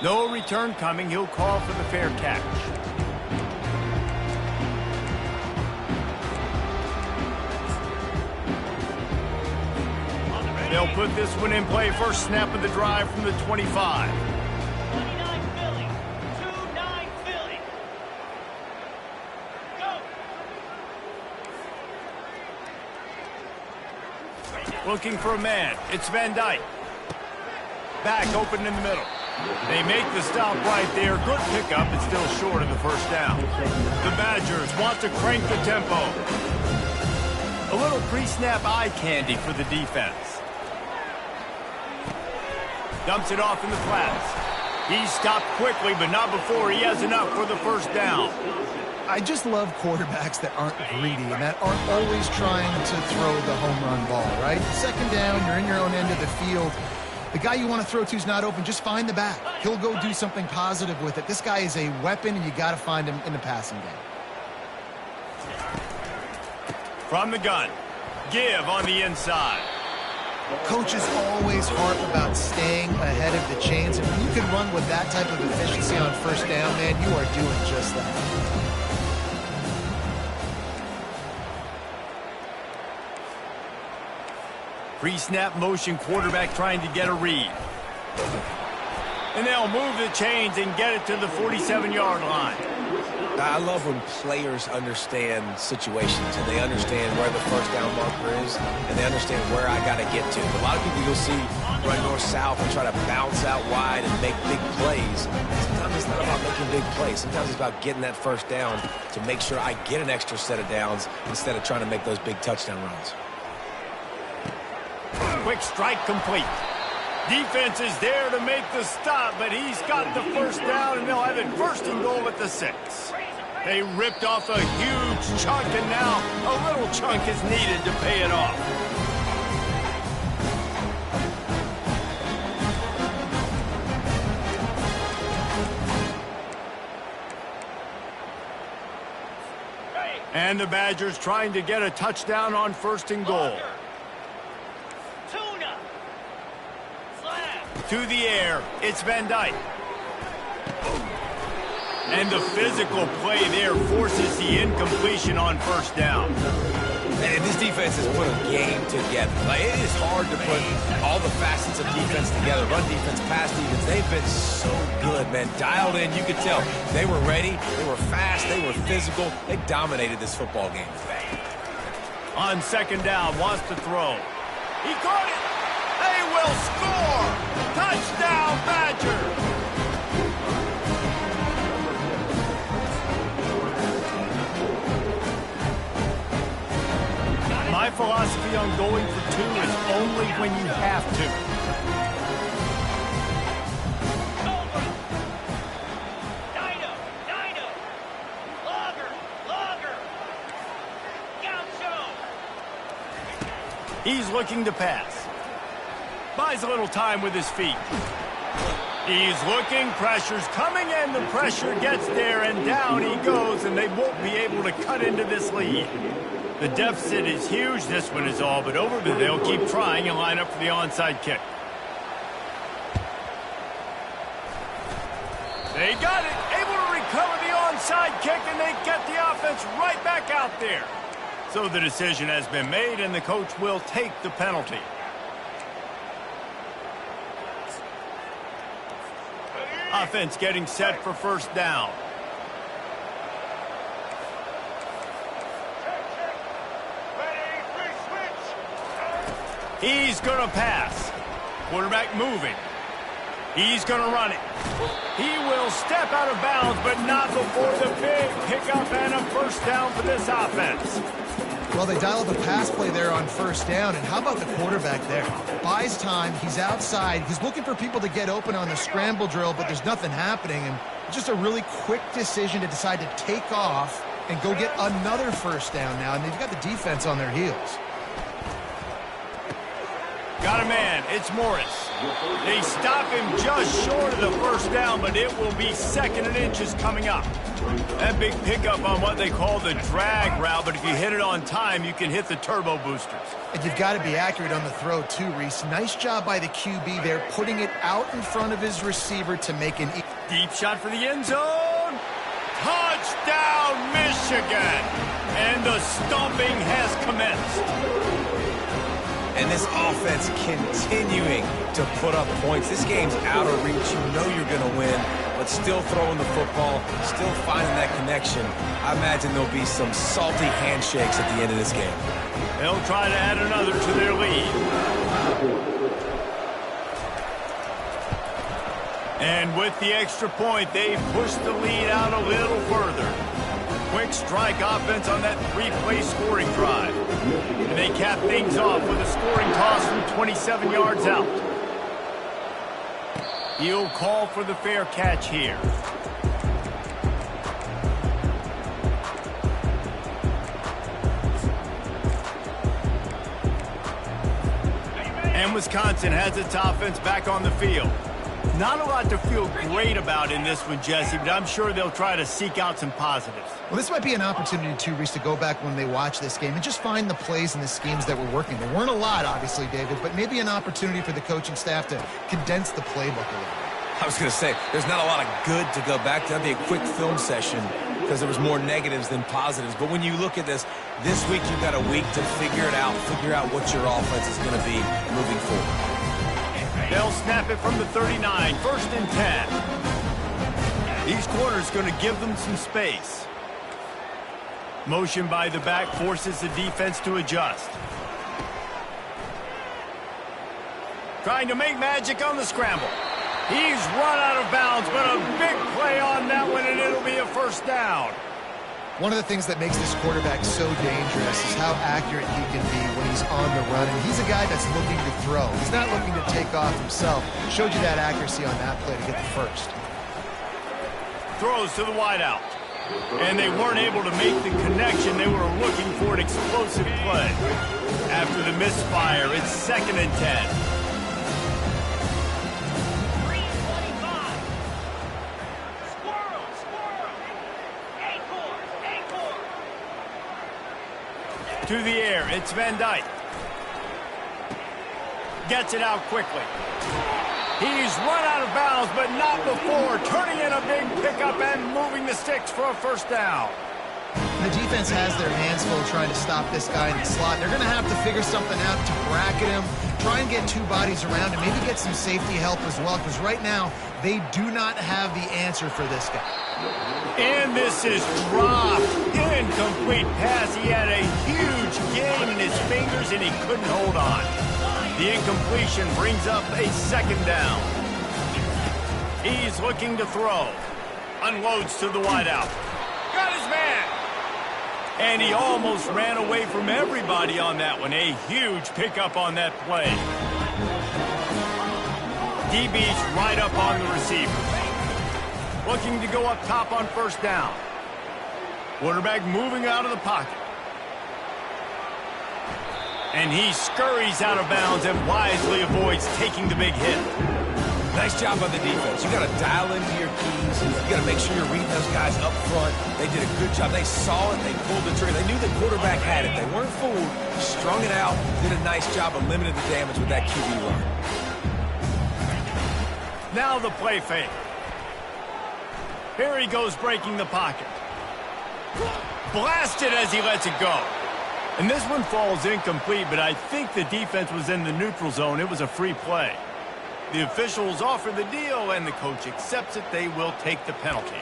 No return coming. He'll call for the fair catch. They'll put this one in play. First snap of the drive from the 25. 29 Philly. 2-9 Philly. Go. Looking for a man. It's Van Dyke. Back open in the middle. They make the stop right there. Good pickup. It's still short of the 1st down. The Badgers want to crank the tempo. A little pre-snap eye candy for the defense. Dumps it off in the flats. He stopped quickly, but not before he has enough for the 1st down. I just love quarterbacks that aren't greedy and that aren't always trying to throw the home run ball, right? 2nd down, you're in your own end of the field. The guy you want to throw to is not open. Just find the back. He'll go do something positive with it. This guy is a weapon, and you got to find him in the passing game. From the gun. Give on the inside. Coaches always harp about staying ahead of the chains, and when you can run with that type of efficiency on 1st down, man, you are doing just that. Pre-snap motion, quarterback trying to get a read. And they'll move the chains and get it to the 47-yard line. I love when players understand situations and they understand where the first down marker is and they understand where I got to get to. A lot of people you'll see run north-south and try to bounce out wide and make big plays. Sometimes it's not about making big plays. Sometimes it's about getting that first down to make sure I get an extra set of downs instead of trying to make those big touchdown runs. Quick strike complete. Defense is there to make the stop, but he's got the first down, and they'll have it first and goal at the 6. They ripped off a huge chunk, and now a little chunk is needed to pay it off. And the Badgers trying to get a touchdown on first and goal. To the air, it's Van Dyke. And the physical play there forces the incompletion on first down. And this defense has put a game together. Like, it is hard to put all the facets of defense together. Run defense, pass defense. They've been so good, man. Dialed in, you could tell. They were ready, they were fast, they were physical. They dominated this football game today. On second down, wants to throw. He caught it. They will score. Touchdown, Badger. My philosophy on going for 2 is only when you have to. Dino. Logger. Gaucho. He's looking to pass. Buys a little time with his feet. He's looking, pressure's coming, and the pressure gets there, and down he goes, and they won't be able to cut into this lead. The deficit is huge. This one is all but over, but they'll keep trying and line up for the onside kick. They got it, able to recover the onside kick, and they get the offense right back out there. So the decision has been made, and the coach will take the penalty. Offense getting set for first down. He's going to pass. Quarterback moving. He's going to run it. He will step out of bounds, but not before the big pickup and a first down for this offense. Well, they dialed the pass play there on first down, and how about the quarterback there? Buys time, he's outside, he's looking for people to get open on the scramble drill, but there's nothing happening, and just a really quick decision to decide to take off and go get another first down now, and they've got the defense on their heels. Got a man, it's Morris. They stop him just short of the first down, but it will be 2nd and inches coming up. That big pickup on what they call the drag route, but if you hit it on time, you can hit the turbo boosters. And you've got to be accurate on the throw too, Reese. Nice job by the QB there, putting it out in front of his receiver to make an... Deep shot for the end zone. Touchdown, Michigan! And the stomping has commenced. And this offense continuing to put up points. This game's out of reach. You know you're going to win, but still throwing the football, still finding that connection. I imagine there'll be some salty handshakes at the end of this game. They'll try to add another to their lead. And with the extra point, they've pushed the lead out a little further. Quick strike offense on that 3-play scoring drive. And they cap things off with a scoring toss from 27 yards out. He'll call for the fair catch here. And Wisconsin has its offense back on the field. Not a lot to feel great about in this one, Jesse, but I'm sure they'll try to seek out some positives. Well, this might be an opportunity, too, Reese, to go back when they watch this game and just find the plays and the schemes that were working. There weren't a lot, obviously, David, but maybe an opportunity for the coaching staff to condense the playbook a little. I was going to say, there's not a lot of good to go back to. That'd be a quick film session because there was more negatives than positives. But when you look at this week you've got a week to figure out what your offense is going to be moving forward. They'll snap it from the 39, 1st and 10. These corners going to give them some space. Motion by the back forces the defense to adjust. Trying to make magic on the scramble. He's run out of bounds, but a big play on that one, and it'll be a first down. One of the things that makes this quarterback so dangerous is how accurate he can be when he's on the run. And he's a guy that's looking to throw. He's not looking to take off himself. Showed you that accuracy on that play to get the first. Throws to the wideout. And they weren't able to make the connection. They were looking for an explosive play. After the misfire, it's 2nd and 10. 3:25. Squirrel. Acorn. To the air, it's Van Dyke. Gets it out quickly. He's run out of bounds, but not before. Turning in a big pickup and moving the sticks for a first down. The defense has their hands full trying to stop this guy in the slot. They're going to have to figure something out to bracket him, try and get 2 bodies around him, maybe get some safety help as well, because right now they do not have the answer for this guy. And this is dropped. Incomplete pass. He had a huge gain in his fingers, and he couldn't hold on. The incompletion brings up a 2nd down. He's looking to throw. Unloads to the wideout. Got his man. And he almost ran away from everybody on that one. A huge pickup on that play. DB's right up on the receiver. Looking to go up top on first down. Quarterback moving out of the pocket. And he scurries out of bounds and wisely avoids taking the big hit. Nice job by the defense. You got to dial into your keys. You got to make sure you're reading those guys up front. They did a good job. They saw it. They pulled the trigger. They knew the quarterback had it. They weren't fooled. Strung it out. Did a nice job of limiting the damage with that QB run. Now the play fake. Here he goes breaking the pocket. Blasted as he lets it go. And this one falls incomplete, but I think the defense was in the neutral zone. It was a free play. The officials offer the deal, and the coach accepts it. They will take the penalty.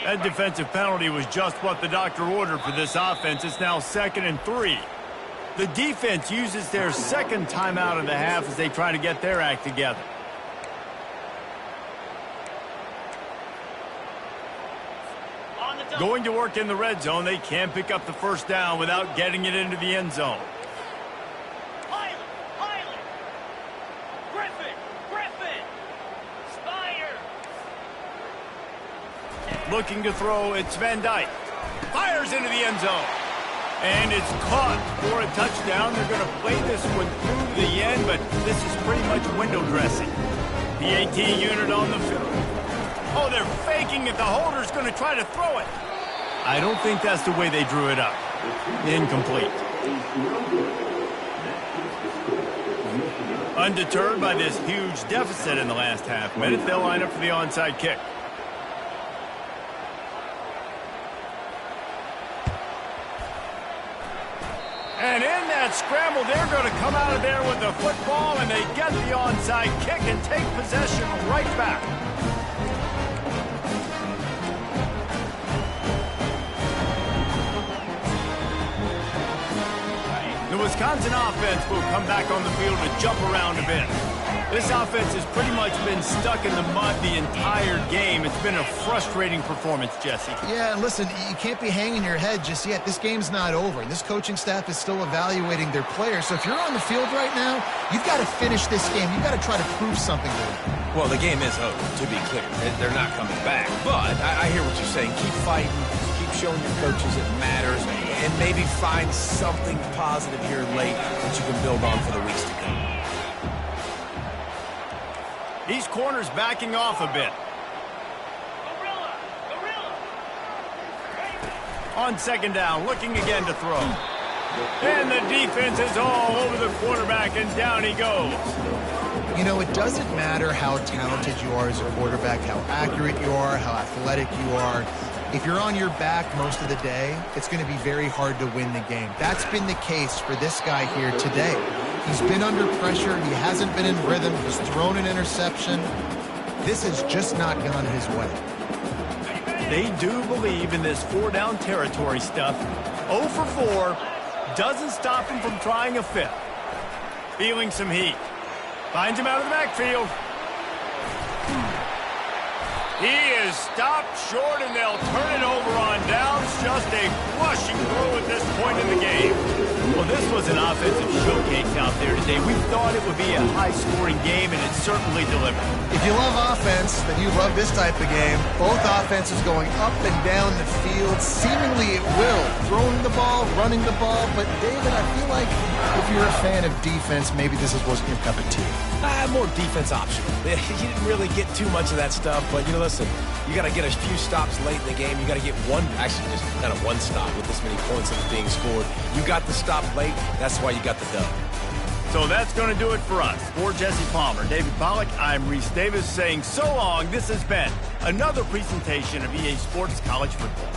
That defensive penalty was just what the doctor ordered for this offense. It's now 2nd and 3. The defense uses their 2nd timeout of the half as they try to get their act together. Going to work in the red zone, they can't pick up the first down without getting it into the end zone. Griffin. Spire. Looking to throw, it's Van Dyke. Fires into the end zone. And it's caught for a touchdown. They're going to play this one through to the end, but this is pretty much window dressing. The AT unit on the field. Oh, they're faking it. The holder's going to try to throw it. I don't think that's the way they drew it up. Incomplete. Undeterred by this huge deficit in the last half minute, they'll line up for the onside kick. And in that scramble, they're going to come out of there with the football, and they get the onside kick and take possession right back. The Wisconsin offense will come back on the field to jump around a bit. This offense has pretty much been stuck in the mud the entire game. It's been a frustrating performance, Jesse. Yeah, and listen, you can't be hanging your head just yet. This game's not over. This coaching staff is still evaluating their players. So if you're on the field right now, you've got to finish this game. You've got to try to prove something to them. Well, the game is over, to be clear. They're not coming back. But I hear what you're saying. Keep fighting. Keep showing your coaches it matters. And maybe find something positive here late that you can build on for the weeks to come. These corners backing off a bit. On 2nd down, looking again to throw. And the defense is all over the quarterback, and down he goes. You know, it doesn't matter how talented you are as a quarterback, how accurate you are, how athletic you are. If you're on your back most of the day, it's going to be very hard to win the game. That's been the case for this guy here today. He's been under pressure. He hasn't been in rhythm. He's thrown an interception. This has just not gone his way. They do believe in this 4-down territory stuff. 0 for 4 doesn't stop him from trying a fifth. Feeling some heat. Finds him out of the backfield. He is stopped short, and they'll turn it over on downs. Just a rushing throw at this point in the game. Well, this was an offensive showcase out there today. We thought it would be a high-scoring game, and it certainly delivered. If you love offense, then you love this type of game. Both offenses going up and down the field. Seemingly it will. Throwing the ball, running the ball. But, David, I feel like if you're a fan of defense, maybe this wasn't your cup of tea. More defense optional. You didn't really get too much of that stuff, but, you know, listen, you got to get a few stops late in the game. You got to get actually just kind of one stop with this many points that are being scored. You got the stop late. That's why you got the dub. So that's going to do it for us. For Jesse Palmer, David Pollack, I'm Reese Davis saying so long. This has been another presentation of EA Sports College Football.